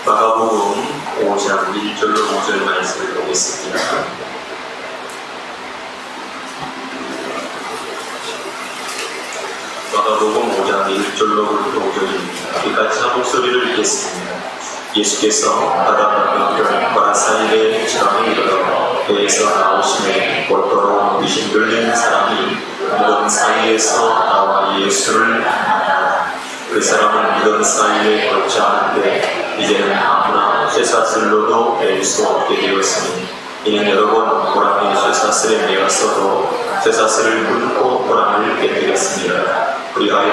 마가복음 5장 1절로 5절 말씀을 보겠습니다. 마가복음 5장 1절로부터 5절입니다. 우리같이 한 목소리를 읽겠습니다. 예수께서 바다 사이에 지방에 이르러 배에서 나오시매 곧더러 귀신 들린 사람이 무덤 사이에서 나와 예수를 만나다. 그 사람은 무덤 사이에 걷지 않은데 이제는 아무나 쇠사슬로도 낼 수 없게 되었으니 이는 여러 번 고라니 쇠사슬에 매었어도 쇠사슬을 끊고 고라니를 깨뜨렸습니다. 그리하여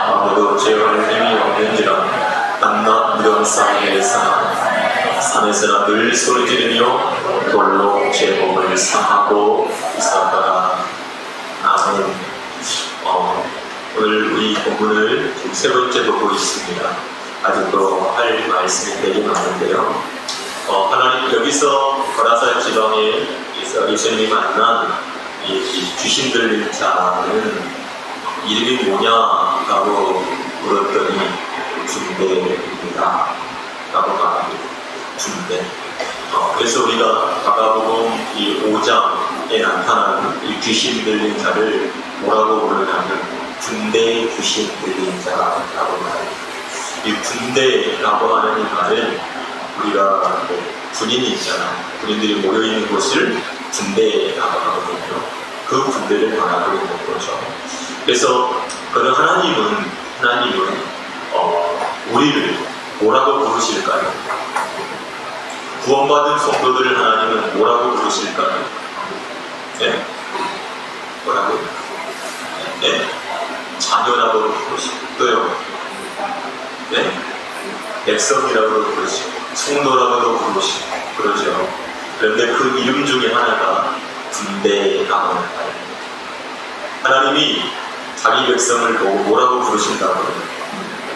아무도 제어할 힘이 없는지라 밤낮 무덤 사이에 사나 산에서나 늘 소리지르며 돌로 제 몸을 상하고 있었더라. 아멘. 오늘 우리 본문을 세 번째 보고 있습니다. 아직도 할 말씀이 되게 많은데요. 하나님 여기서 거라사 지방에 예수님이 만난 이 귀신 들린 자는 이름이 뭐냐라고 물었더니 군대입니다. 라고 말합니다. 군대. 그래서 우리가 마가복음 이 5장에 나타나는 이 귀신 들린 자를 뭐라고 부르냐면 군대의 귀신 들린 자라고 말합니다. 이 군대라고 하는 이 말은 우리가 군인이 있잖아요. 군인들이 모여있는 곳을 군대라고 하거든요. 그 군대를 말하고 있는 거죠. 그래서 그런 하나님은 우리를 뭐라고 부르실까요? 구원받은 성도들을 하나님은 뭐라고 부르실까요? 네? 뭐라고? 네? 자녀라고 부르시고 또요? 네? 백성이라고도 부르시고 성도라고도 부르시고 그러죠. 그런데 그 이름 중에 하나가 군대라고 하는 말입니다. 하나님이 자기 백성을 보고 뭐라고 부르신다고요?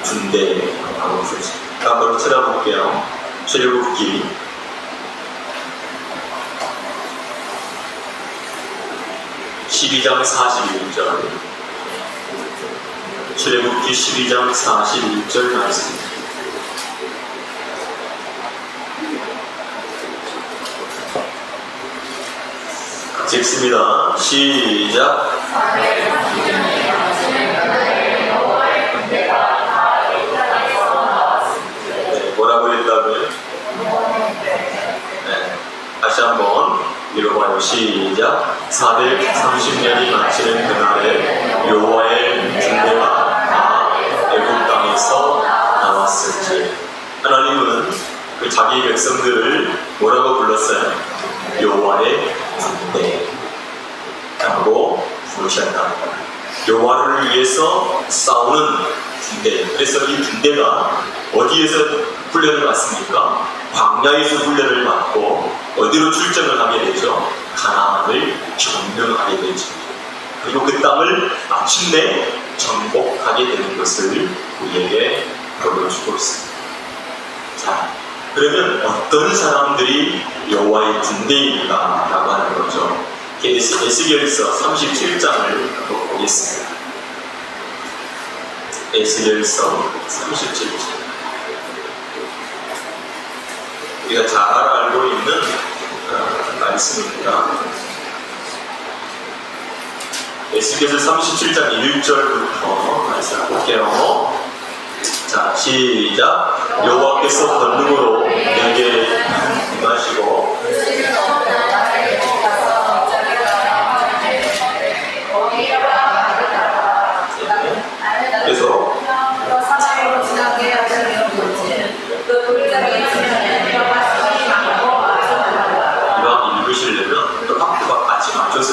군대라고 부르십니다. 한번 찾아볼게요. 출애굽기 12장 41절 출애굽기 12장 41절 말씀. 같이 읽습니다. 시작. 뭐라고 했다고요? 네. 다시 한번 읽어봐요. 시작. 430년이 마치는 그날에 여호와의 군대가 다 애굽 땅에서 나왔을지. 하나님은 그 자기 백성들을 뭐라고 불렀어요? 여호와의 군대라고 부르셨다. 여호와를 위해서 싸우는 군대. 그래서 이 군대가 어디에서 훈련을 받습니까? 광야에서 훈련을 받고 어디로 출정을 하게 되죠? 가나안을 점령하게 되죠. 그리고 그 땅을 마침내 정복하게 되는 것을 우리에게 보여주고 있습니다. 자, 그러면 어떤 사람들이 여호와의 군대입니까? 라고 하는 거죠. 에스겔서 37장을 보겠습니다. 에스겔서 37장. 우리가 잘 알고 있는 말씀입니다. 에스겔서 37장 1절부터 말씀을 볼게요. 자, 시작. 여호와께서 권능으로 내게 임하시고 그래서 이왕 읽으시려면 또 박두박 같이 맞춰서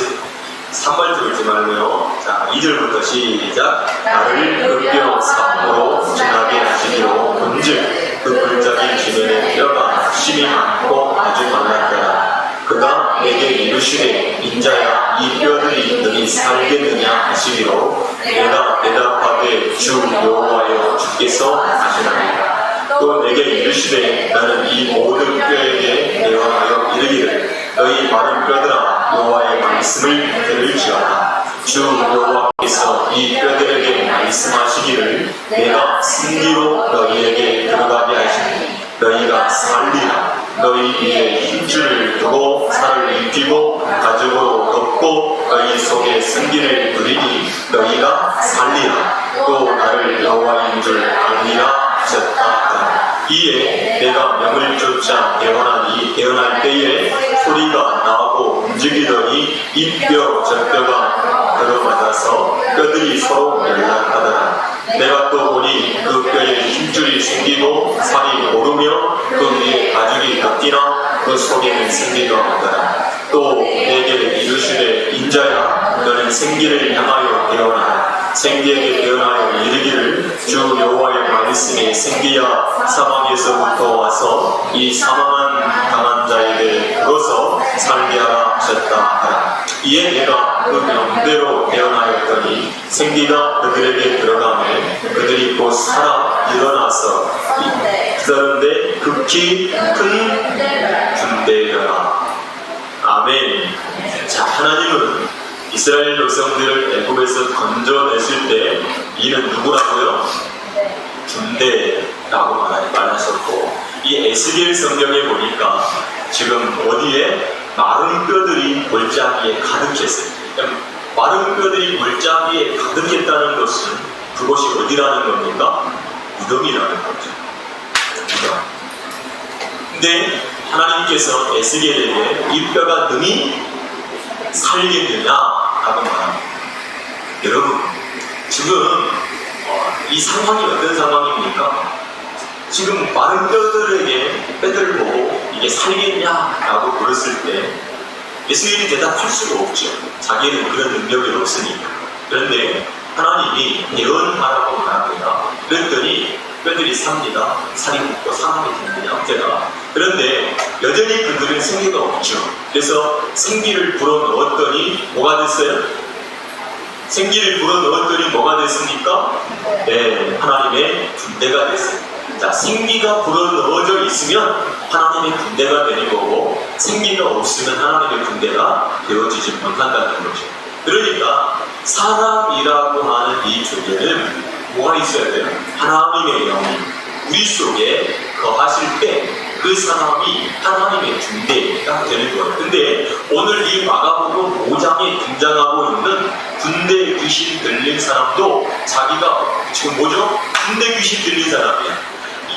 산발적 읽지 말고요. 자, 2절부터 시작. 나를 급여 사고로 지나게 하시기로 본즉 그 골짜기 주변에 뼈가 심이 많고 아주 많았더라. 그가 내게 이르시되 인자야 이 뼈들이 너희 살겠느냐 하시기로 내가 대답하되 주 여호와여 주께서 하시나이다. 또 내게 이르시되 나는 이 모든 뼈에게 대언하여 이르기를 너희 마른 뼈들아 여호와의 말씀을 들을지어다. 주 여호와께서 이 뼈들에게 말씀하시기를 내가 승리로 너희에게 들어가게 하시니 너희가 살리라. 너희 위에 힘줄을 두고 살을 입히고 가죽으로 덮고 너희 속에 승기를 누리니 너희가 살리라. 또 나를 여호와인 줄 알리라 하셨다. 이에 내가 명을 쫓아 대언할 때에 소리가 나고 움직이더니 이 뼈 저 뼈가 들어맞아서 뼈들이 서로 연락하더라. 내가 또 보니 그 뼈에 힘줄이 생기고 살이 오르며 그 위에 가죽이 덮이나 그 속에는 생기가 없더라. 또 내게 이르시되 인자야 너는 생기를 향하여 대언하라. 생기에게 대언하여 이르기를 주 여호와의 말씀이 생기야 사망에서부터 와서 이 사망한 강한 자에게 들어서 살게 하라 하셨다 하라. 이에 내가 그 명대로 대언하였더니 생기가 그들에게 들어가매 그들이 곧 살아 일어나서 그런데 극히 큰 군대여라. 아멘. 자, 하나님은 이스라엘 백성들을 애굽에서 건져냈을 때 이는 누구라고요? 군대라고 말하셨고, 이 에스겔 성경에 보니까 지금 어디에 마른 뼈들이 골짜기에 가득했어요. 마른 뼈들이 골짜기에 가득했다는 것은 그것이 어디라는 겁니까? 무덤이라는 거죠. 무덤. 근데 하나님께서 에스겔에게 이 뼈가 능히 살겠느냐라고 말합니다. 여러분, 지금 이 상황이 어떤 상황입니까? 지금 마른 뼈들을 보고 이게 살겠냐라고 물었을 때 에스겔이 대답할 수가 없죠. 자기는 그런 능력이 없으니까. 그런데 하나님이 예언하라고 말합니다. 그랬더니 뼈들이 삽니다. 살이 붙고 사람이 됩니다. 형태가. 그런데 여전히 그들은 생기가 없죠. 그래서 생기를 불어넣었더니 뭐가 됐어요? 생기를 불어넣었더니 뭐가 됐습니까? 네, 하나님의 군대가 됐어요. 자, 생기가 불어넣어져 있으면 하나님의 군대가 되는 거고, 생기가 없으면 하나님의 군대가 되어지지 못한다는 거죠. 그러니까 사람이라고 하는 이 존재는 뭐가 있어야 돼요? 하나님의 영이 우리 속에 거하실 때 그 사람이 하나님의 군대가 되는 거예요. 근데 오늘 이 마가복음 5장에 등장하고 있는 군대 귀신 들린 사람도 자기가 지금 뭐죠? 군대 귀신 들린 사람이야.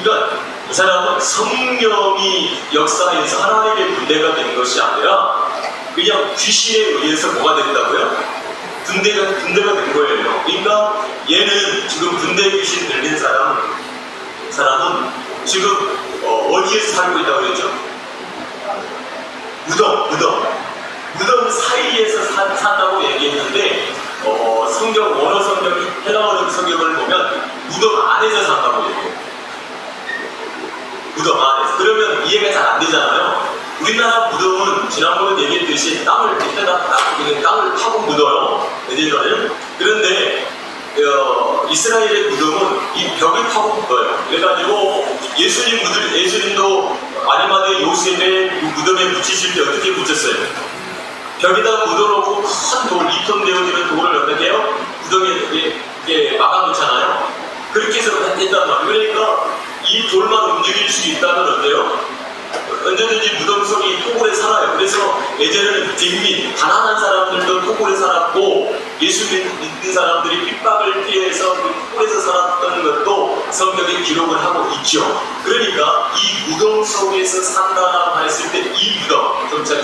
그러니까 이 사람은 성령이 역사에서 하나님의 군대가 된 것이 아니라 그냥 귀신에 의해서 뭐가 됐다고요? 군대가 된 거예요. 그러니까 얘는 지금 군대 귀신 들린 사람은 지금 어디에서 살고 있다고 그랬죠? 무덤 사이에서 산다고 얘기했는데 원어 성경, 헬라어 성경을 보면 무덤 안에서 산다고 얘기해요. 무덤 안에서. 그러면 이해가 잘 안 되잖아요. 우리나라 무덤은 지난번에 얘기했듯이 땅을 파고 묻어요. 예전에는. 그런데 이스라엘의 무덤은 이 벽을 파고 묻어요. 그래가지고 예수님도 아리마대 요셉의 무덤에 묻히실 때 어떻게 묻혔어요? 벽에다 묻어놓고 큰 돌, 2톤 되어지는 돌을 어떻게 해요? 무덤에 이렇게 막아놓잖아요. 그렇게 해서 했단 말이에요. 그러니까 이 돌만 움직일 수 있다면 어때요? 언제든지 무덤 속이 토굴에 살아요. 그래서 예전에는 빈민, 가난한 사람들도 토굴에 살았고 예수 믿는 사람들이 핍박을 피해서 그 토굴에서 살았던 것도 성경에 기록을 하고 있죠. 그러니까 이 무덤 속에서 산다라고 했을 때 이 무덤, 좀 잘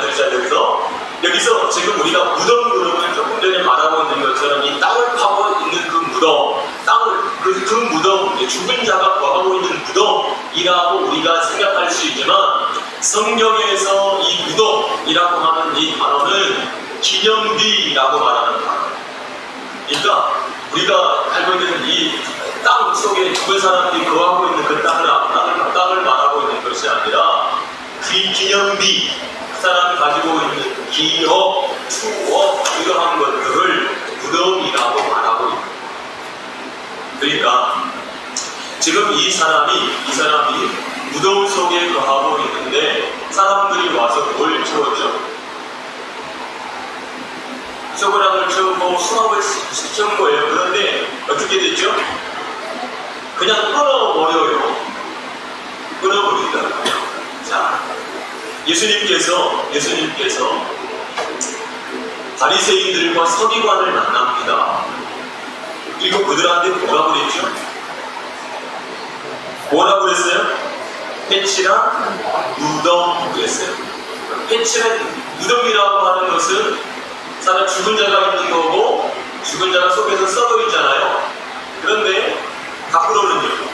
들으셔야 돼서 여기서 지금 우리가 무덤 그러면 조금 전에 말하고 있는 것처럼 이 땅을 파고 있는 그 무덤, 그 무덤, 죽은 자가 거하고 있는 무덤이라고 우리가 생각할 수 있지만 성경에서 이 무덤이라고 하는 이 단어는 기념비라고 말하는 단어. 그러니까 우리가 알고 있는 이 땅 속에 죽은 사람들이 거하고 있는 그 땅을 말하고 있는 것이 아니라 그 기념비, 그 사람이 가지고 있는 기억, 추억 이러한 것들을 무덤이라고 말하고 있는 거예요. 그러니까 지금 이 사람이 무덤 속에 거하고 있는데 사람들이 와서 뭘 채웠죠? 소그랑을 채우고 수압을 채운 거예요. 그런데 어떻게 됐죠? 그냥 끊어버려요. 예수님께서 바리새인들과 서기관을 만납니다. 그리고 그들한테 뭐라고 그랬죠? 뭐라고 그랬어요? 패치랑 무덤 그랬어요. 패치는 무덤이라고 하는 것은 사람 죽은 자가 있는 거고 죽은 자가 속에서 썩어 있잖아요. 그런데 밖으로는요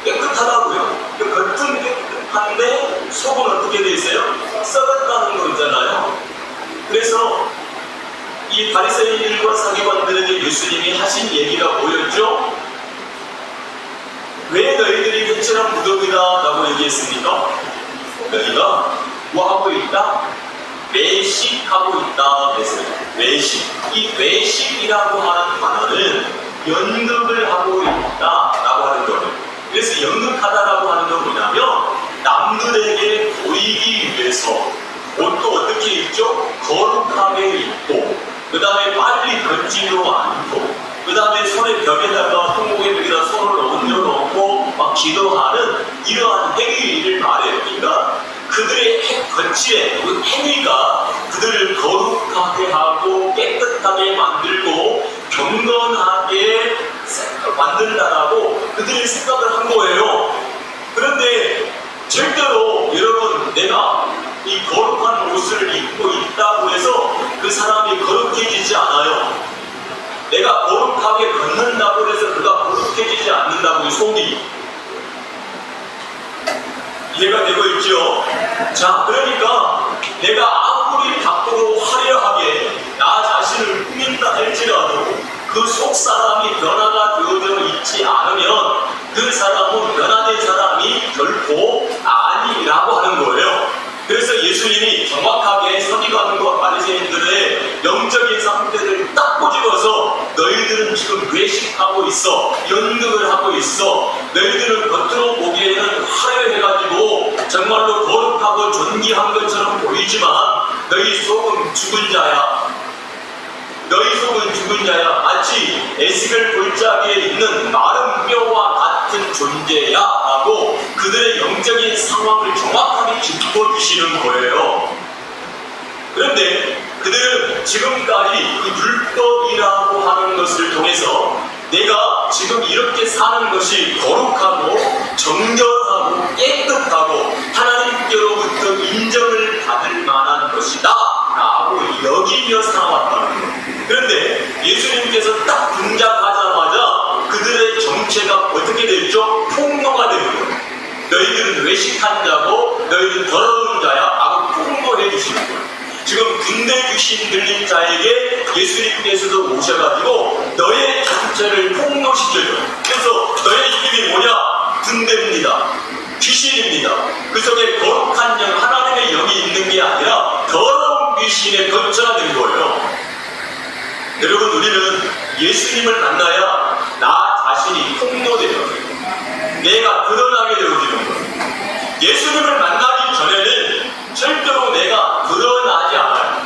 깨끗하다고요. 겉은 깨끗한데 속은 어떻게 돼 있어요? 썩었다는 거 있잖아요. 그래서 이 바리새인들과 서기관들에게 예수님이 하신 얘기가 뭐였죠? 왜 너희들이 패치랑 무덤이다 라고 얘기했습니까? 너희가 뭐 하고 있다? 외식하고 있다 그랬어요. 외식. 이 외식이라고 하는 단어는 연극을 하고 있다 라고 하는 거예요. 그래서 연극하다라고 하는 건 뭐냐면 남들에게 보이기 위해서 옷도 어떻게 입죠? 거룩하게 입고 그 다음에 빨리 걷지도 않고 그 다음에 손에 벽에다가 손목에 벽에다 손을 얹어놓고 막 기도하는 이러한 행위를 말해요. 그러니까 그들의 거칠의 그 행위가 그들을 거룩하게 하고 깨끗하게 만들고 경건하게 만든다라고 그들이 생각을 한 거예요. 그런데 절대로 여러분 내가 이 거룩한 옷을 입고 있다고 해서 그 사람이 거룩해지지 않아요. 내가 거룩하게 걷는다고 해서 그가 거룩해지지 않는다고 속이 이해가 되고 있죠? 자, 그러니까 내가 아무리 밖으로 화려하게 나 자신을 꾸민다 할지라도 그 속 사람이 변화가 되어져 있지 않으면 그 사람은 변화된 사람이 결코 아니라고 하는 거예요. 그래서 예수님이 정확하게 서기관과 바리새인들의 영적인 상태를 딱 꼬집어서 너희들은 지금 외식하고 있어, 연극을 하고 있어, 너희들은 겉으로 보기에는 화려해가지고 정말로 거룩하고 존귀한 것처럼 보이지만 너희 속은 죽은 자야. 너희 속은 죽은 자야. 마치 에스겔 골짜기에 있는 마른 뼈와 같은 존재야 라고 그들의 영적인 상황을 정확하게 짚어주시는 거예요. 그런데 그들은 지금까지 그 율법이라고 하는 것을 통해서 내가 지금 이렇게 사는 것이 거룩하고 정결하고 깨끗하고 하나님께로부터 인정을 받을 만한 것이다 라고 여기며 살아왔다는 거예요. 그런데 예수님께서 딱 등장하자마자 그들의 정체가 어떻게 됐죠? 폭로가 되는 거예요. 너희들은 외식한 자고 너희들은 더러운 자야 라고 폭로해 주시는 거예요. 지금 군대 귀신 들린 자에게 예수님께서도 오셔가지고 너의 정체를 폭로시켜줘요. 그래서 너의 이름이 뭐냐? 군대입니다. 귀신입니다. 그 속에 거룩한 영, 하나님의 영이 있는 게 아니라 더러운 귀신의 거처가 된 거예요. 여러분, 우리는 예수님을 만나야 나 자신이 폭로되는 거예요. 내가 드러나게 되어지는 거예요. 예수님을 만나기 전에는 절대로 내가 드러나지 않아요.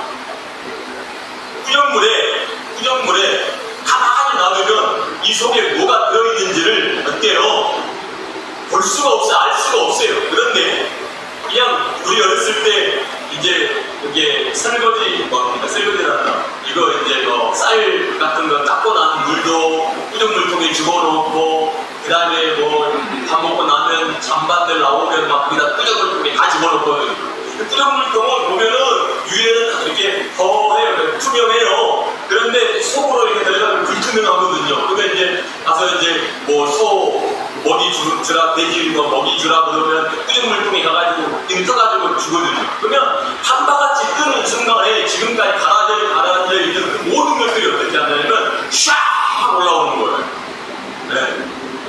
구정물에 가만히 놔두면 이 속에 뭐가 들어있는지를 어때요? 볼 수가 없어요. 알 수가 없어요. 그런데 그냥 우리 어렸을 때 이제 이게 설거지란다. 이거 이제 쌀 같은 거 닦고 난 물도 구정물통에 집어넣고 그 다음에 밥 먹고 나면 잔반들 나오면 막 거기다 구정물통에 다 집어넣거든요. 구정물통은 보면은 위에는 다 이렇게 허해요. 투명해요. 그런데 속으로 이렇게 들어가면 불투명하거든요. 그러면 이제 가서 이제 소 먹이 주라, 돼지 먹이 주라 그러면 구정물통에 가가지고 떠가지고 주거든요. 그러면 한바가지 뜨는 순간에 지금까지 가라앉아 있는 모든 것들이 어떻게 하냐면 샥 올라오는 거예요. 네.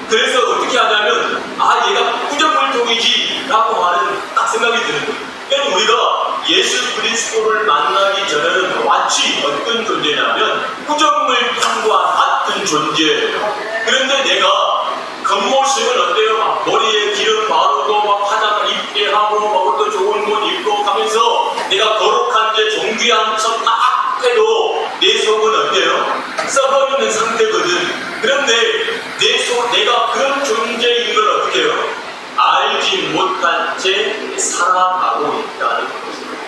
그래서 어떻게 하냐면 얘가 구정물통이지 라고 하는 딱 생각이 드는 거예요. 그러니까 우리가 예수 그리스도를 만나기 전에는 마치 어떤 존재냐면 구정물통과 같은 존재예요. 그런데 내가 겉모습은 어때요? 막 머리에 기름 바르고 막 화장 입게 하고 막 또 좋은 옷 입고 하면서 내가 거룩한 게 존귀한 척 막 해도 내 속은 어때요? 썩어있는 상태거든. 그런데 내가 그런 존재인 걸 어떻게 해요? 알지 못한 채 살아가고 있다는 것입니다.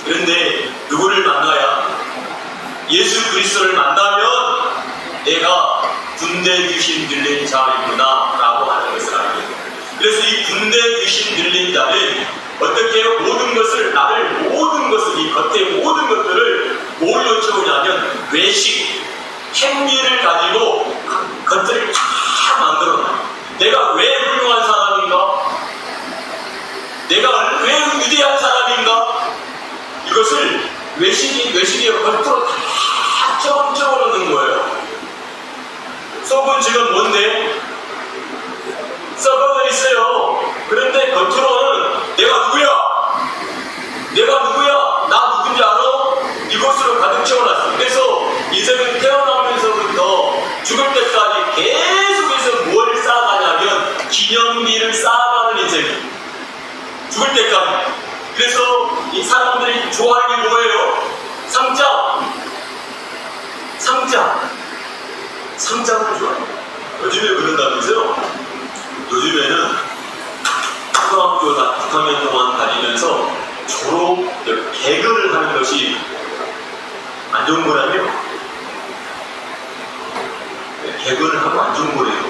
그런데 누구를 만나야? 예수 그리스도를 만나면 내가 군대 귀신 들린 자이구나 라고 하는 것을 알게 됩니다. 그래서 이 군대 귀신 들린 자는 어떻게 해요? 모든 것을, 모든 것을, 이 겉의 모든 것들을 뭘로 채우냐면 외식, 행위를 가지고 겉을 다 만들어놔요. 내가 왜 훌륭한 사람인가? 내가 왜 위대한 사람인가? 이것을 외식의 겉으로 다 적어놓는 거예요. 속은 지금 뭔데? 썩어져 있어요. 그런데 겉으로는 내가 누구야? 나 누군지 알아? 이것으로 가득 채워놨어. 그래서 인생은 태어나면서부터 죽을 때까지 계속해서 뭘 쌓아가냐면 기념비를 쌓아가는 인생이에요. 죽을 때까지. 그래서 이 사람들이 좋아하는 게 뭐예요? 상장을 좋아해요. 요즘에 그런다면서요? 요즘에는 초등학교 6학년 동안 다니면서 졸업 개그를 하는 것이 안 좋은 거라며? 개그를 하고 안 좋은 거래요.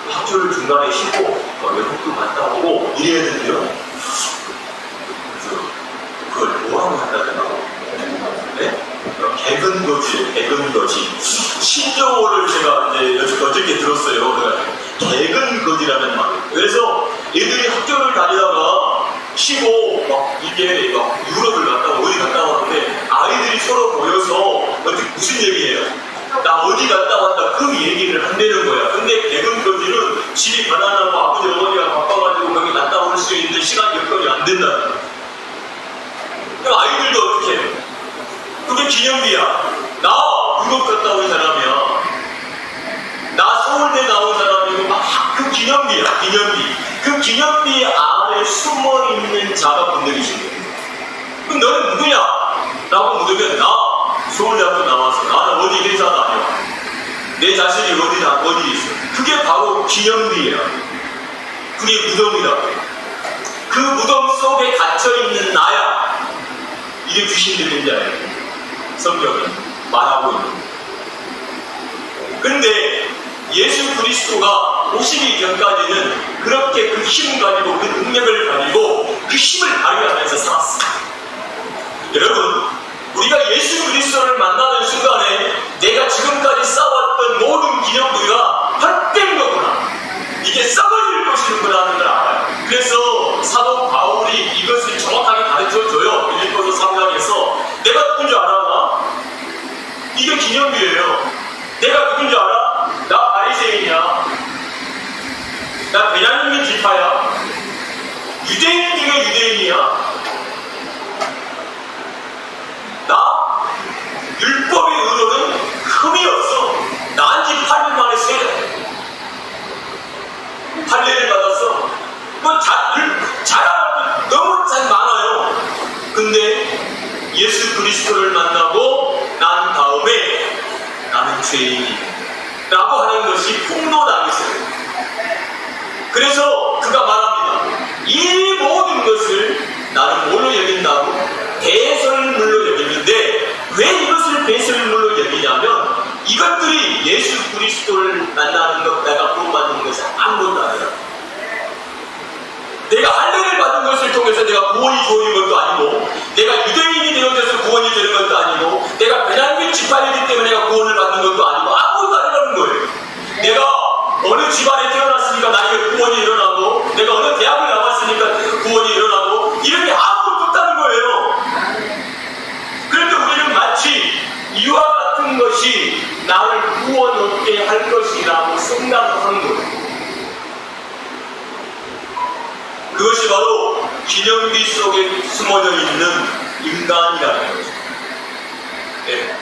학교를 중간에 쉬고 외국도 갔다 오고 이래야 된대요. 그래서 그걸 뭐라고 한다더라고? 네? 개근 거지. 신조어를 제가 이제 어저께 들었어요. 개근 거지라는 말. 그래서 애들이 학교를 다니다가 쉬고 이게 유럽을 갔다 어디 갔다 왔는데 아이들이 서로 모여서 어떻게 무슨 얘기예요? 나 어디 갔다 왔다 그 얘기를 한다는 거야. 근데 개근 거지는 집이 가난하고 아버지 어머니가 바빠가지고 거기 갔다 올 수 있는 시간 여건이 안 된다는 거야. 그럼 아이들도 어떻게 해요? 그게 기념비야. 나 유럽 갔다 온 사람이야. 나 서울대 나온 사람이고 막 그 기념비야. 그 기념비 안에 숨어있는 자가분들이신 거예요. 그럼 너는 누구냐? 라고 물으면 나 서울대학교 나와서 나는 어디 회사 다녀. 내 자신이 어디 있어. 그게 바로 기념비야. 그게 무덤이다. 그 무덤 속에 갇혀있는 나야. 이게 귀신 들린 자예요. 성경이 말하고 있는 거예요. 근데 예수 그리스도가 오시기 전까지는 그렇게 그 힘 가지고 그 능력을 가지고 그 힘을 발휘하면서 살았어요. 여러분, 우리가 예수 그리스도를 만나는 순간에 내가 지금까지 쌓아왔던 모든 기념부가 헛된 거구나. 이게 썩어질 것이구나 하는 걸 알아요. 그래서 사도 바울이 이것을 정확하게 가르쳐줘요. 빌립보서 3장에서 내가 누군지 알아? 이게 기념비예요. 내가 누군지 알아? 나 바리새인이야. 나 베냐민 지파야. 유대인 중에 유대인이야. 나 율법의 의로는 흠이 없어. 나 한지 8일 만에 할례를 받았어. 자랑할 게 너무 많아요. 근데 예수 그리스도를 만나고 난 다음에 나는 죄인이 라고 하는 것이 폭로당했어요. 그래서 그가 말합니다. 이 모든 것을 나는 뭘로 여긴다고? 배설물로 여기는데 왜 이것을 배설물로 여기냐면 이것들이 예수 그리스도를 만나는 것, 내가 구원받는 것이 아무것도 아니라 내가 할례를 받은 것을 통해서 내가 구원이 주어진 것도 아니고 내가 유대인이 되어져서 구원이 되는 것도 아니고 내가 베냐민 지파이기 때문에 내가 구원을 받는 것도 아니고 아무것도 아니라는 거예요. 내가 어느 집안에 태어났으니까 나에게 구원이 일어나고 내가 어느 대학을 나왔으니까 구원이 일어나고 이런 게 아무것도 없다는 거예요. 그런데 우리는 마치 이와 같은 것이 나를 구원 얻게 할 것이라고 생각하는 거예요. 그것이 바로 기념비 속에 숨어져 있는 인간이라는 거죠. 네.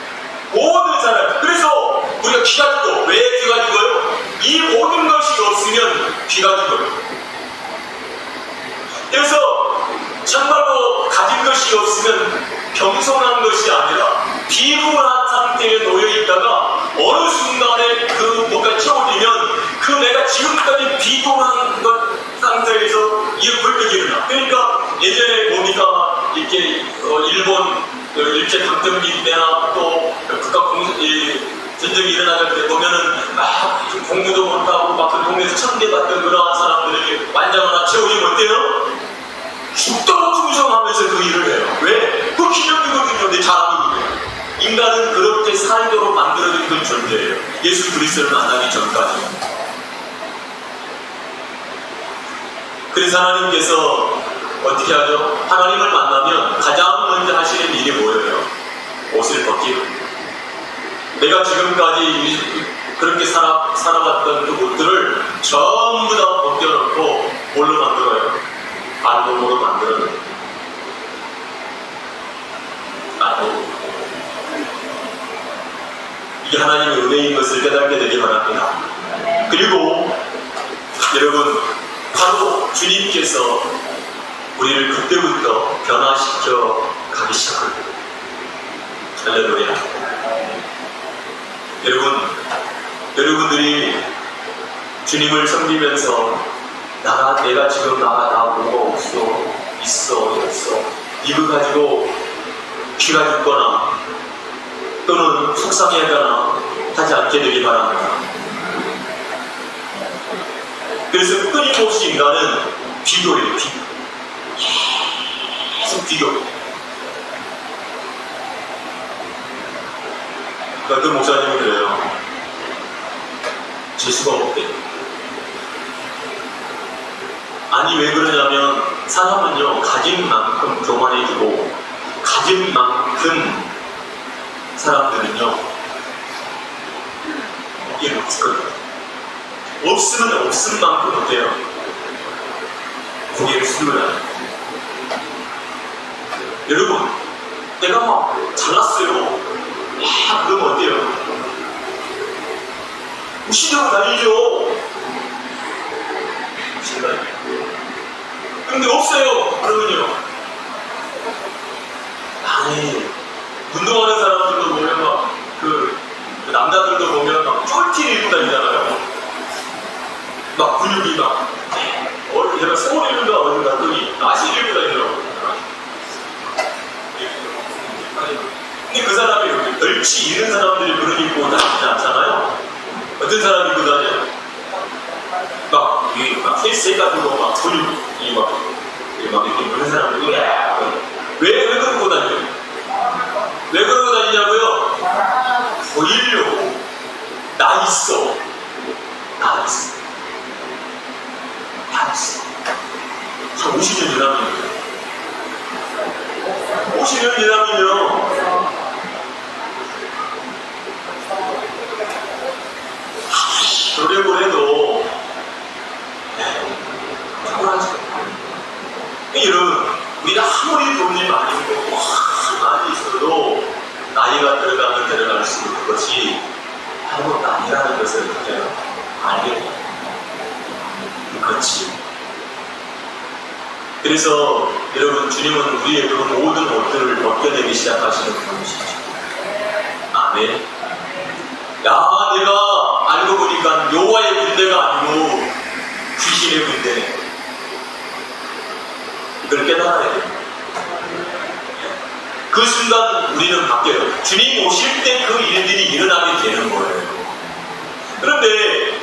모든 사람. 그래서 우리가 귀가 죽어. 왜 귀가 죽어요? 이 모든 것이 없으면 귀가 죽어요. 그래서 정말로 가진 것이 없으면 겸손한 것이 아니라 비굴한 상태에 놓여 있다가 어느 순간에 그 뭔가 채워지면 그 내가 지금까지 비굴한 것 상태에서 이 불빛 그러니까 예전에 보니까 이렇게 일본 일제 강점기 때나 또 국가 전쟁이 일어날 때 보면은 막 공부도 못하고 막 그 동네에서 천대받던 그러한 사람들에게 완장 하나 채우면 어때요? 죽도록 충성하면서 그 일을 해요. 왜? 그 기념이거든요. 내 자랑이거든요. 인간은 그렇게 살도록 만들어진 그 존재예요. 예수 그리스도를 만나기 전까지. 그래서 하나님께서 어떻게 하죠? 하나님을 만나면 가장 먼저 하시는 일이 뭐예요? 옷을 벗기고. 내가 지금까지 그렇게 살아왔던 그 옷들을 전부 다 벗겨놓고 뭘로 만들어요? 안목으로 만들어요. 안목. 이게 하나님의 은혜인 것을 깨닫게 되기 바랍니다. 그리고 여러분, 바로 주님께서 우리를 그때부터 변화시켜 가기 시작합니다. 할렐루야. 여러분들이 주님을 섬기면서 내가 지금 나 뭐가 있어 이거 가지고 피가 죽거나 또는 속상해하거나 하지 않게 되기 바랍니다. 그래서 끊임없이 인간은 비교예요. 계속 비교. 어떤 목사님이 그래요. 재수가 없대. 아니 왜 그러냐면 사람은요 가진 만큼 교만해지고 가진 만큼 사람들은요 이게 없거든요. 없으면 없은 만큼 어때요? 고개를 숙여요. 여러분, 내가 막 잘났어요. 그러면 어때요? 무시하고 다니죠. 근데 없어요. 그러면요. 아니, 운동하는 사람들도 보면 막 남자들도 보면 막 쫄티를 입고 다니잖아요. 막 근육이 막 제가 서울이든가 어디 갔더니 나시를 입고 다니더라고요. 근데 그 사람이 널치 이런 사람들이 그런 입고 다니지 않잖아요. 어떤 사람이 입고 다녀요? 막 헬스 해가지고 막 근육이 막 이렇게 그런 사람들이 왜 그러고 다녀요? 왜 그러고 다니냐고요? 보이려고. 나 있어. 한 50년 지나면 50년 지나면요 노력을 해도 충분하지. 여러분, 우리가 아무리 돈이 많이 있고 많이 있어도 나이가 들어가면 들어갈수록 그것이 아무것도 아니라는 것을 알게 돼요. 그렇지. 그래서 여러분, 주님은 우리의 그 모든 옷들을 벗겨내기 시작하시는 분이시죠. 아멘. 내가 알고 보니까 여호와의 군대가 아니고 귀신의 군대네. 이걸 깨달아야 돼요. 그 순간 우리는 바뀌어요. 주님 오실 때 그 일들이 일어나게 되는 거예요. 그런데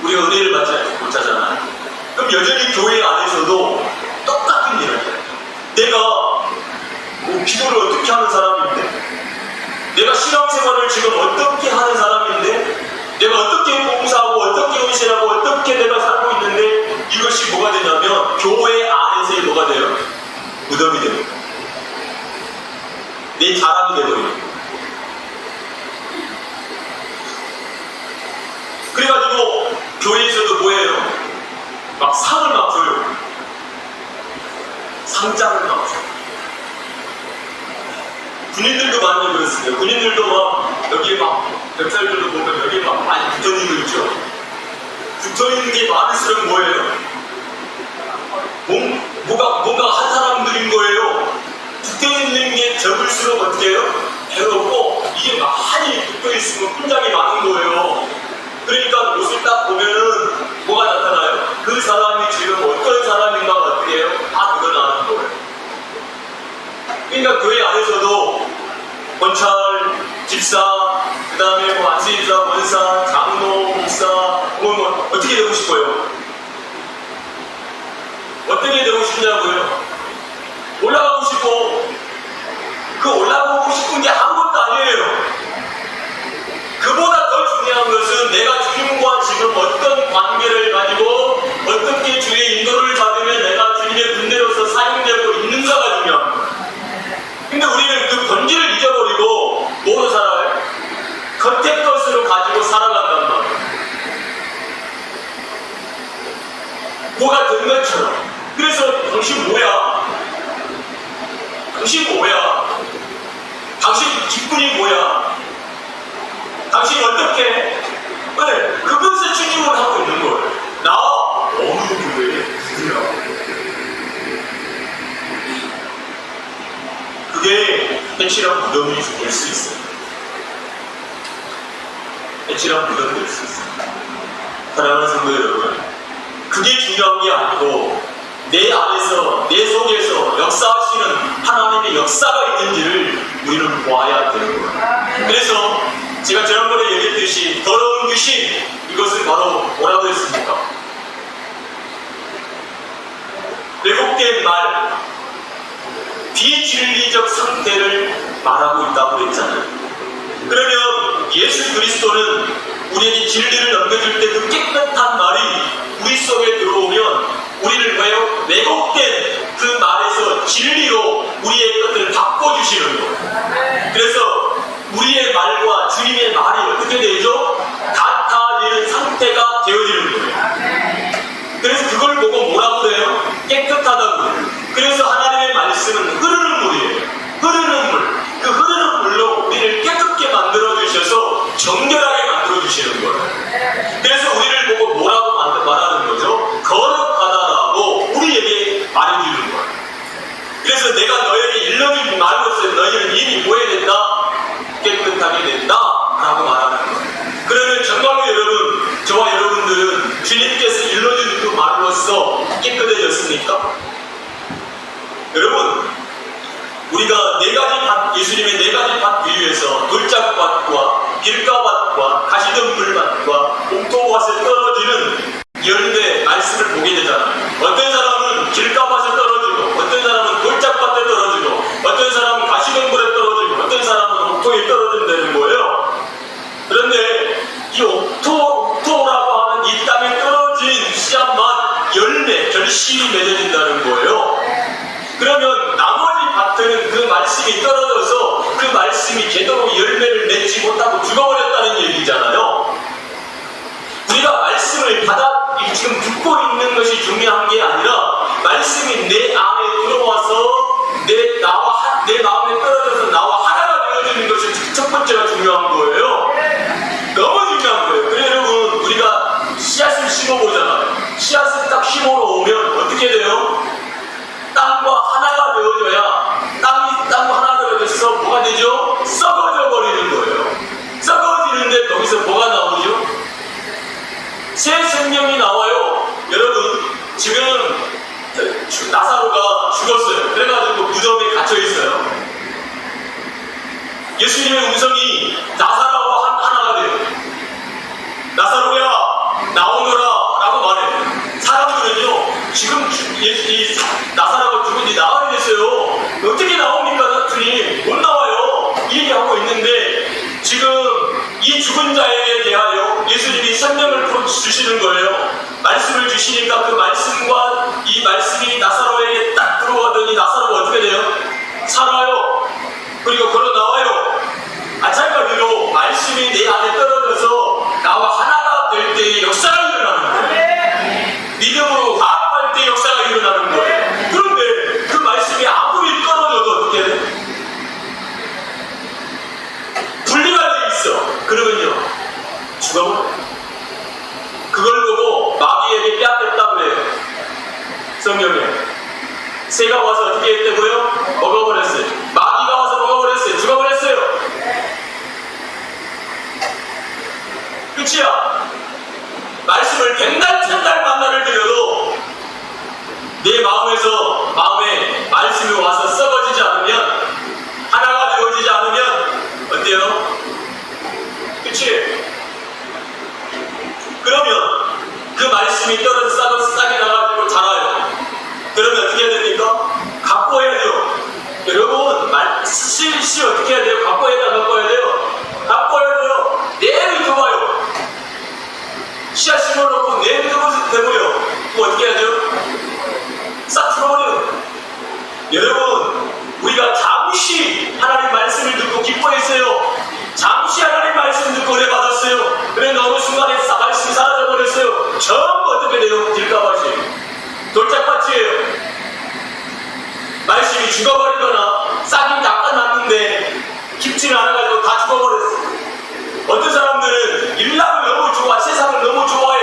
우리가 은혜를 받지 못하잖아요. 그럼 여전히 교회 안에서도 똑같은 일을 해요. 내가 기도를 어떻게 하는 사람인데, 내가 신앙생활을 지금 어떻게 하는 사람인데, 내가 어떻게 봉사하고 어떻게 헌신하고 어떻게 내가 살고 있는데, 이것이 뭐가 되냐면 교회 안에서의 뭐가 돼요? 무덤이 돼요. 내 자랑이 돼버려요. 그래가지고 교회에서도 뭐예요? 막 상을 막 줘요. 상장을 막 줘요. 군인들도 많이 그렇습니다. 군인들도 막 여기에 막 벽살들도 보면 여기에 막 많이 붙어있는 거 있죠. 붙어있는 게 많을수록 뭐예요? 뭔가 한 사람들인 거예요. 붙어있는 게 적을수록 어떻게 해요? 괴롭고 이게 많이 붙어있으면 분량이 많은 거예요. 그러니까 옷을 딱 보면은 뭐가 나타나요? 그 사람이 지금 어떤 사람인가 어떻게 해요? 다 드러나는 거예요. 그러니까 교회 안에서도 권찰, 집사, 그 다음에 뭐 안수인사, 원사, 장로, 목사, 뭐 어떻게 되고 싶어요? 어떻게 되고 싶냐고요? 올라가고 싶고, 그 올라가고 싶은 게 아무것도 아니에요. 그보다 더 중요한 것은 내가 주님과 지금 어떤 관계를 가지고 어떻게 주의 인도를 받으면 내가 주님의 군대로서 사용되고 있는가가 중요한 거예요. 근데 우리는 그 본질을 잊어버리고 뭐로 살아요? 겉의 것으로 가지고 살아간단 말이에요. 뭐가 된 것처럼. 그래서 당신 뭐야? 당신 뭐야? 당신 기분이 뭐야? 당신이 어떻게? 네, 그것을 주님을 하고 있는 거예요. 나 어느 교회에 누구야? 그게 해치랑 무덤이 될 수 있어요. 해치랑 무덤이 될 수 있어요. 사랑하는 성도 여러분, 그게 중요한 게 아니고 내 안에서, 내 속에서 역사하시는 하나님의 역사가 있는지를 우리는 보아야 되는 거예요. 그래서 제가 지난번에 얘기했듯이 더러운 귀신, 이것은 바로 뭐라고 했습니까? 왜곡된 말, 비진리적 상태를 말하고 있다고 했잖아요. 그러면 예수 그리스도는 우리에게 진리를 넘겨줄 때 그 깨끗한 말이 우리 속에 들어오면 우리를 왜요? 왜곡된 그 말에서 진리로 우리의 것들을 바꿔주시는 거예요. 그래서 우리의 말과 주님의 말이 어떻게 되죠? 같아지는 상태가 되어지는 거예요. 그래서 그걸 보고 뭐라고 그래요? 깨끗하다고 그래요. 그래서 하나님의 말씀은 흐르는 물이에요. 흐르는 물. 그 흐르는 물로 우리를 깨끗게 만들어주셔서 정결하게 만들어주시는 거예요. 그래서 우리를 보고 뭐라고 말하는 거죠? 거룩하다라고 우리에게 말해주는 거예요. 그래서 내가 너에게 일러준 말로써 너희는 이미 뭐 해야 된다? 깨끗하게 된다 라고 말하는 거예요. 그러면 정말로 여러분, 저와 여러분들은 주님께서 일러준 그 말로써 깨끗해졌습니까? 여러분, 우리가 네 가지 밭, 예수님의 네 가지 밭 비유에서 돌짝밭과 길가밭과 가시덤불밭과 옥토밭에 떨어지는 열매 말씀을 보게 되잖아요. 어떤 사람은 길가밭에 떨어지고, 어떤 사람은 돌짝밭에 떨어지고, 어떤 사람은 가시덤불에 떨어지고, 어떤 사람은 옥토에 떨어진다는 거예요. 그런데 이 옥토라고 하는 이 땅에 떨어진 씨앗만 열매, 결실이 맺어진다는 거예요. 그러면 나머지 밭들은 그 말씀이 떨어져서 그 말씀이 제대로 열매를 맺지 못하고 죽어버렸다는 얘기잖아요. 우리가 말씀을 지금 듣고 있는 것이 중요한 게 아니라 말씀이 내 안에 들어와서 내 마음에 떨어져서 나와 하나가 되어지는 것이 첫 번째가 중요한 거예요. 너무 중요한 거예요. 그래서 여러분, 우리가 씨앗을 심어보잖아요. 씨앗을 딱 심어러 오면 어떻게 돼요? 땅과 하나가 되어져야 땅과 하나가 되어져서 뭐가 되죠? 썩어져 버리는 거예요. 썩어지는데 거기서 뭐가 나오죠? 새 생명이 나와요. 여러분, 지금 나사로가 죽었어요. 그래가지고 무덤에 갇혀 있어요. 예수님의 음성이 나사로와 하나가 돼요. 나사로야, 나오너라 라고 말해요. 사람들은요, 지금 이 나사로가 죽은 지 나흘이 됐어요. 어떻게 나옵니까, 주님? 못 나와요. 이 얘기하고 있는데 지금 이 죽은 자에게 대하여 예수님이 생명을 주시는 거예요. 말씀을 주시니까 그 말씀과 이 말씀이 나사로에게 딱 들어가더니 나사로가 어떻게 돼요? 살아요. 그리고 걸어 나와요. 마찬가지로 말씀이 내 안에 떨어져서 나와 하나가 될 때의 역사가 일어나는 거예요. 믿음으로 화합할 때 역사가 일어나는 거예요. 그런데 그 말씀이 아무리 떨어져도 어떻게 돼? 분리가 돼 있어. 그러면요, 죽어버려요. 그걸 보고 마귀에게 빼앗겼다 그래요. 성경에 새가 와서 어떻게 했다고요? 먹어버렸어요. 마귀가 와서 먹어버렸어요. 죽어버렸어요. 끝이야. 말씀을 백날 천날 만나를 드려도 씨 어떻게 해야 돼요? 갖고 해야 갖고 해야 돼요? 갖고 해야 돼요. 내일 줘봐요. 씨앗 심어놓고 내일 줘봐서 되고요. 그거 어떻게 해야 돼요? 싹 풀어버려요. 여러분, 우리가 잠시 하나님 말씀을 듣고 기뻐했어요. 잠시 하나님 말씀 듣고 은혜 받았어요. 그런데 어느 순간에 말씀이 사라져버렸어요. 전부 어떻게 돼요? 길가밭이 돌짝밭이에요. 말씀이 죽어버리거나 싹이 약간 났는데 깊지는 않아가지고 다 죽어버렸어요. 어떤 사람들은 일락을 너무 좋아, 세상을 너무 좋아해.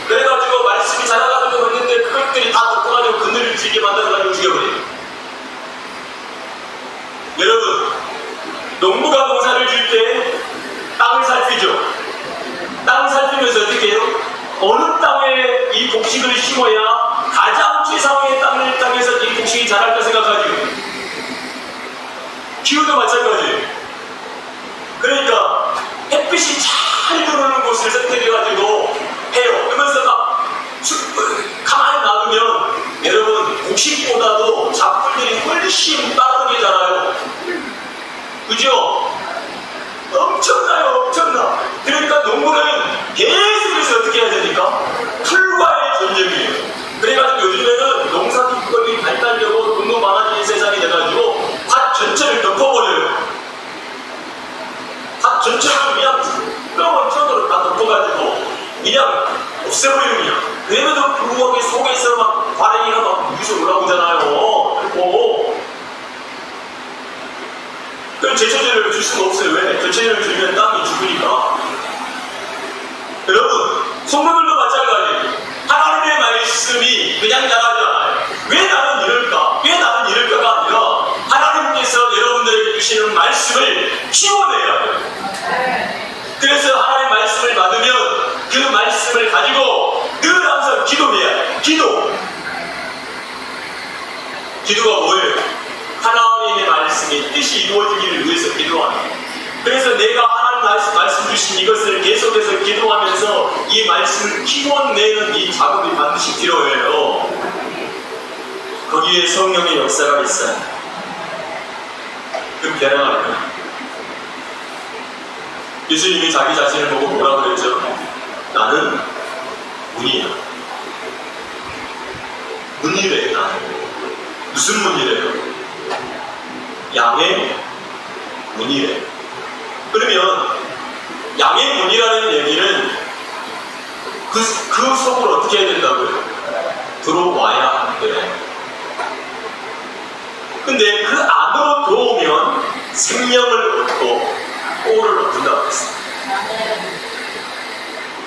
그래가지고 말씀이 자라가지고 했는데 그것들이 다 덮어가지고 그늘을 지게 만들어가지고 죽여버려요. 여러분, 농부가 농사를 질 때 땅을 살피죠. 땅을 살피면서 어떻게 해요? 어느 땅에 이 곡식을 심어야 가장 최상의 땅에서 이 곡식이 자랄까 생각하죠. 기후도 마찬가지예요. 그러니까 햇빛이 잘 들어오는 곳을 선택해가지고 해요. 그러면서 막 가만히 놔두면 여러분 곡식보다도 작물들이 훨씬 빠르게 자라요. 그죠? 엄청나요, 엄청나. 그러니까 농부는 계속해서 어떻게 해야 됩니까? 풀과의 전쟁이에요. 그래가지고 요즘에는 농사 기법이 발달되고 돈도 많아지는 세상이 돼가지고 밭 전체를 덮어버려요. 밭 전체를 그냥 부끄러운 천으로 다 덮어가지고 그냥 없애버리는 거야. 그래도 불구하고 속에서 막 과랭이가 막 위에서 올라오잖아요. 그리고 그럼 제초제를 줄 수가 없어요. 왜? 제초제를 주면 땅이 죽으니까. 여러분, 성도들도 마찬가지예요. 하나님의 말씀이 그냥 자라지 않아요. 왜 나는 이럴까? 왜 나는 이럴까가 아니라 하나님께서 여러분들에게 주시는 말씀을 키워내야 돼요. 그래서 하나님의 말씀을 받으면 그 말씀을 가지고 늘 항상 기도해야 해요. 기도가 뭐예요? 하나님의 말씀이 뜻이 이루어지기를 위해서 기도하는 거예요. 그래서 내가 하나님 말씀 주신 이것을 계속해서 기도하면서 이 말씀을 키워내는 이 작업이 반드시 필요해요. 거기에 성령의 역사가 있어요. 그 변화가 예수님이 자기 자신을 보고 뭐라고 그랬죠? 나는 문이야. 문이래요. 나는. 무슨 문이래요? 양의 문이래요. 그러면 양의 문이라는 얘기는 그 속으로 어떻게 해야 된다고요? 들어와야 하는데, 근데 그 안으로 들어오면 생명을 얻고 꼴을 얻는다고 했어요.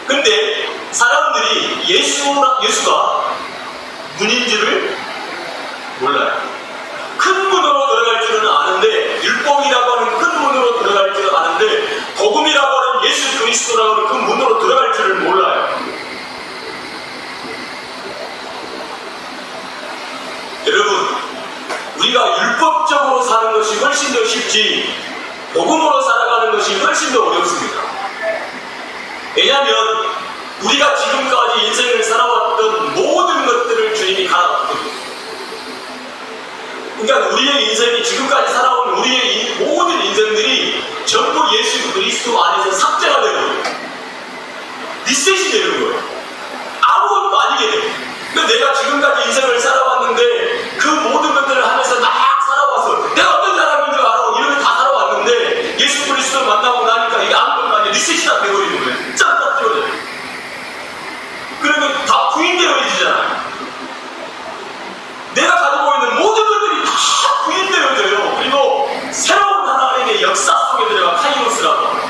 근데 사람들이 예수가 문인지를 몰라요. 큰 문으로 들어갈 줄은 아는데, 율법이라고 하는 큰 문으로 들어갈 줄은 아는데, 복음이라고 하는 예수 그리스도라고 하는 그 문으로 들어갈 줄을 몰라요. 여러분, 우리가 율법적으로 사는 것이 훨씬 더 쉽지 복음으로 살아가는 것이 훨씬 더 어렵습니다. 왜냐하면 우리가 지금까지 인생을 살아왔던 모든 것들을 주님이 갈아엎거든요. 그러니까 우리의 인생이 지금까지 살아온 우리의 모든 인생들이 전부 예수 그리스도 안에서 삭제가 되고 리셋이 되는 거예요. 아무것도 아니게 돼요. 그러니까 내가 지금까지 인생을 살아왔는데 그 모든 것들을 하면서 막 살아왔어. 내가 어떤 사람인 줄 알아. 이렇게 다 살아왔는데 예수 그리스도를 만나고 나니까 이게 아무것도 아니야. 리셋이 다 되어버리는 거예요. 짠딱 되어버려요. 그러면 다 부인되어지잖아요. 내가 가지고 있는 모든 것들이 다 부인되어져요. 그리고 새로운 하나님의 역사 속에 들어가 카이로스라고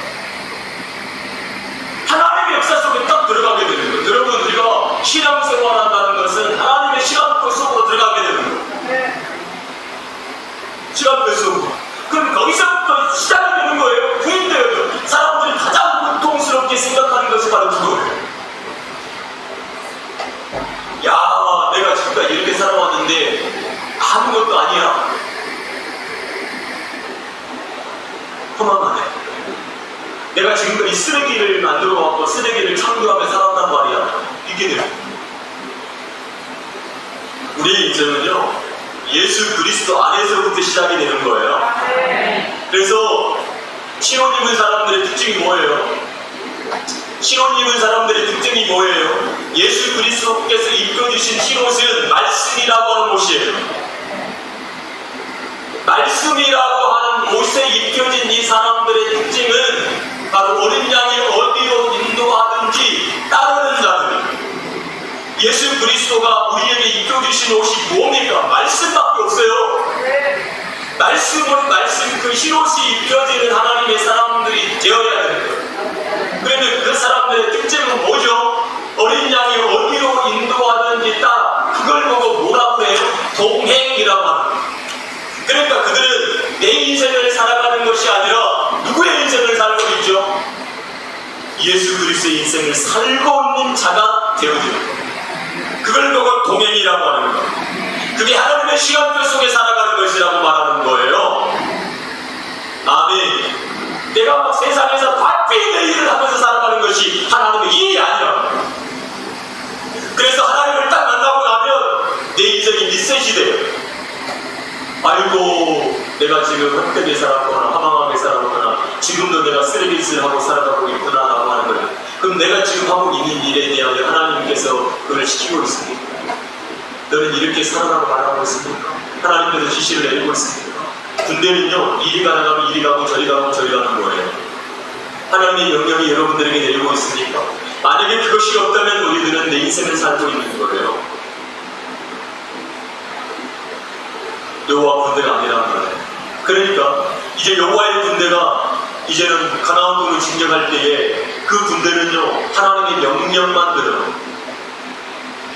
하나님의 역사 속에 딱 들어가게 되는 거예요. 여러분, 우리가 신앙생활 한다는 것은 하나님의 시간표 속으로 들어가게 되는 거예요. 시간표 속으로. 그럼 거기서부터 시작이 되는 거예요. 부인되어져. 사람들이 가장 고통스럽게 생각하는 것이 바로 그거예요. 야, 내가 지금까지 이렇게 살아왔는데 아무것도 아니야. 허망하네. 내가 지금까지 쓰레기를 만들어왔고 쓰레기를 창조하며 살았단 말이야. 이게 돼요. 우리의 인생은요, 예수 그리스도 안에서부터 시작이 되는 거예요. 그래서 신혼 입은 사람들의 특징이 뭐예요? 신혼 입은 사람들의 특징이 뭐예요? 예수 그리스도께서 입혀주신 흰옷은 말씀이라고 하는 옷이에요. 말씀이라고 하는 옷에 입혀진 이 사람들의 특징은 바로 어린 양이 어디로 인도하든지 따르는 자들이에요. 예수 그리스도가 우리에게 입혀주신 옷이 뭡니까? 말씀밖에 없어요. 말씀은 말씀, 그 흰옷이 입혀지는 하나님의 사람들이 되어야 되는 거예요. 그런데 그 사람들의 특징은 뭐죠? 어린 양이 어디로 인도하든지 따라. 그걸 보고 뭐라고 해요? 동행이라고 하는 거예요. 그러니까 그들은 내 인생을 살아가는 것이 아니라 누구의 인생을 살고 있죠? 예수 그리스도의 인생을 살고 있는 자가 되어지는 거예요. 그걸 보고 동행이라고 하는 거예요. 그게 하나님의 시간표 속에 살아가는 것이라고 말하는 거예요. 아멘. 내가 막 세상에서 바삐 내 일을 하면서 살아가는 것이 하나님의 일이 아니라. 그래서 하나님을 딱 만나고 나면 내 인생이 리셋이 돼요. 아이고, 내가 지금 헛되게 살았거나 허망하게 살았거나 지금도 내가 쓰레기짓을 하고 살아가고 있구나 라고 하는 거예요. 그럼 내가 지금 하고 있는 일에 대하여 하나님께서 그걸 시키고 있습니까? 너는 이렇게 살아가고 말하고 있습니까? 하나님께서 지시를 내리고 있습니까? 군대는요, 이리 가나가면 이리 가고 저리 가면 저리 가는 거예요. 하나님의 명령이 여러분들에게 내리고 있습니까? 만약에 그것이 없다면 우리들은 내 인생을 살고 있는 거예요. 여호와 군대가 아니란 말이에요. 그러니까 이제 여호와의 군대가 이제는 가나안 동을 진격할 때에 그 군대는요, 하나님의 명령만 들어요.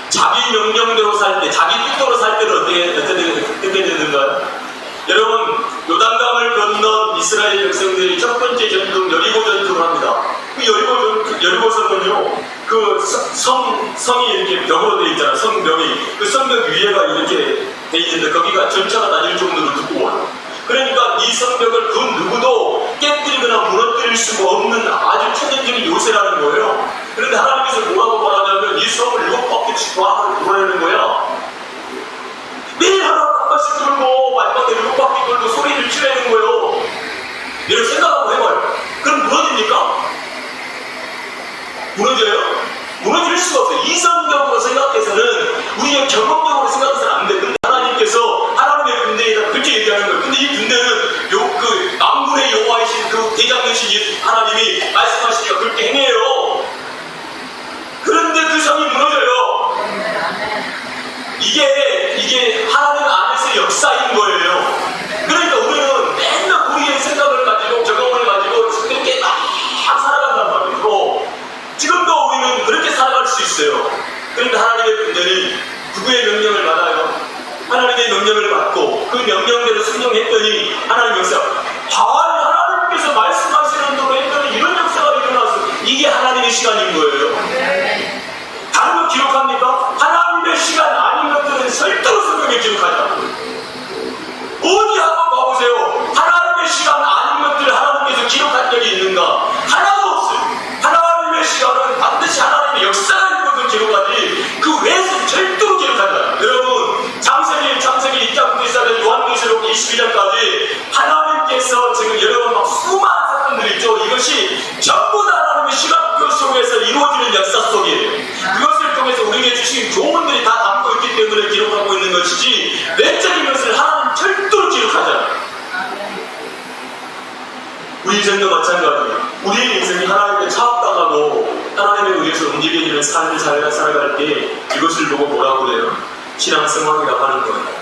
자기 명령대로 살 때, 자기 뜻대로 살 때는 어떻게 되는가요? 여러분, 요단강을 건넌 이스라엘 백성들이 첫 번째 전투 여리고 전투를 합니다. 그 여리고성은요, 그 성이 이렇게 벽으로 되어 있잖아요. 성벽이. 그 성벽 위에가 이렇게 되어 있는데 거기가 전차가 다닐 정도로 두꺼워요. 그러니까 이 성벽을 그 누구도 깨뜨리거나 무너뜨릴 수가 없는 아주 천연적인 요새라는 거예요. 그런데 하나님께서 뭐라고 말하냐면 이 성을 7바퀴 돌아내는 거야. 매일 하나 한 번씩 돌고 마지막에 7바퀴 돌고 소리를 치르는 거예요. 이런 생각하고 해봐요. 그럼 무너집니까? 무너져요? 무너질 수가 없어요. 이성적으로 생각해서는 우리의 경험적으로 생각해서는 안 돼. 근데 하나님께서 하나님의 군대에다 그렇게 얘기하는 거예요. 근데 이 군대는 그 만군의 여호와이신 그 대장이신 하나님이 말씀하시니까 그렇게 행해요. 그런데 그 성이 무너져요. 이게 하나님 안에서 역사인 거예요. 그러니까 우리는 맨날 우리의 생각을 가지고 경험을 가지고 그렇게 막 살아간단 말이죠. 지금도 우리는 그렇게 살아갈 수 있어요. 그런데 하나님의 군대는 누구의 명령을 받아요? 하나님의 명령을 받고 그 명령대로 순종했더니 하나님 역사, 하나님께서 말씀하시는 대로 했더니 이런 역사가 일어났어. 이게 하나님의 시간인 거예요. 다른 거 기록합니까? 하나님의 시간 아닌 것들은 절대로 성경에 기록하지 않아요. 어디 한번 봐보세요. 하나님의 시간 아닌 것들을 하나님께서 기록한 적이 있는가? 하나도 없어요. 하나님의 시간은 반드시 하나님의 역사가 있는 것을 기록하지 그 외에서 절대로 기록하지 않아요. 여러분, 창세기 2장부터 시작해서 요한계시록 22장까지 하나님께서 지금 여러분 막 수많은 사건들이 있죠. 이것이 전부 다 하나님의 시간표 속에서 이루어지는 역사 속이에요. 그것을 통해서 우리에게 주신 교훈들이 다 담고 있기 때문에 기록하고 있는 것이지 외적인 것을 하나님 절대로 기록하지 않아요. 우리 인생도 마찬가지예요. 우리의 인생이 하나님께 차압당하고 하나님의 의해서 움직여지는 삶을 살아갈 때 이것을 보고 뭐라고 그래요? 신앙생활이라고 하는 거예요.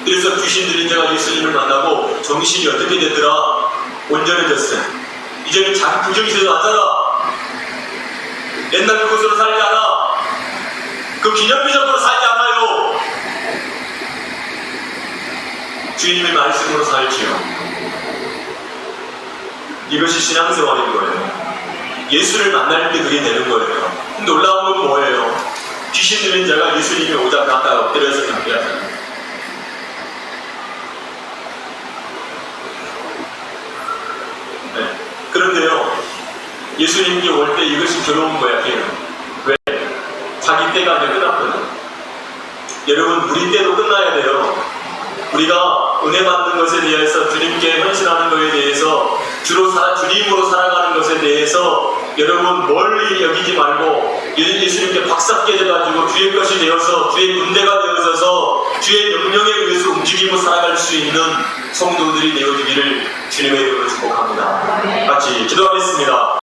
그래서 귀신들이 내가 예수님을 만나고 정신이 어떻게 됐더라? 온전해졌어요. 이제는 자기 부정에서 안 살아. 옛날 그것으로 살지 않아. 그 기념비적으로 살지 않아요. 주님의 말씀으로 살지요. 이것이 신앙생활인 거예요. 예수를 만날 때 그게 되는 거예요. 놀라운 건 뭐예요? 귀신 들린 자가 예수님이 오자 갔다가 엎드려서 경배하잖아요. 네. 그런데요, 예수님이 올 때 이것이 괴로운 거야, 걔는. 왜? 자기 때가 이제 끝났거든. 여러분 우리 때도 끝나야 돼요. 우리가 은혜 받는 것에 대해서 주님께 헌신하는 것에 대해서 주님으로 살아가는 것에 대해서 여러분 멀리 여기지 말고 예수님께 박삭게 돼가지고 주의 것이 되어서 주의 군대가 되어서 주의 명령에 의해서 움직이고 살아갈 수 있는 성도들이 되어주기를 주님의 이름으로 축복합니다. 같이 기도하겠습니다.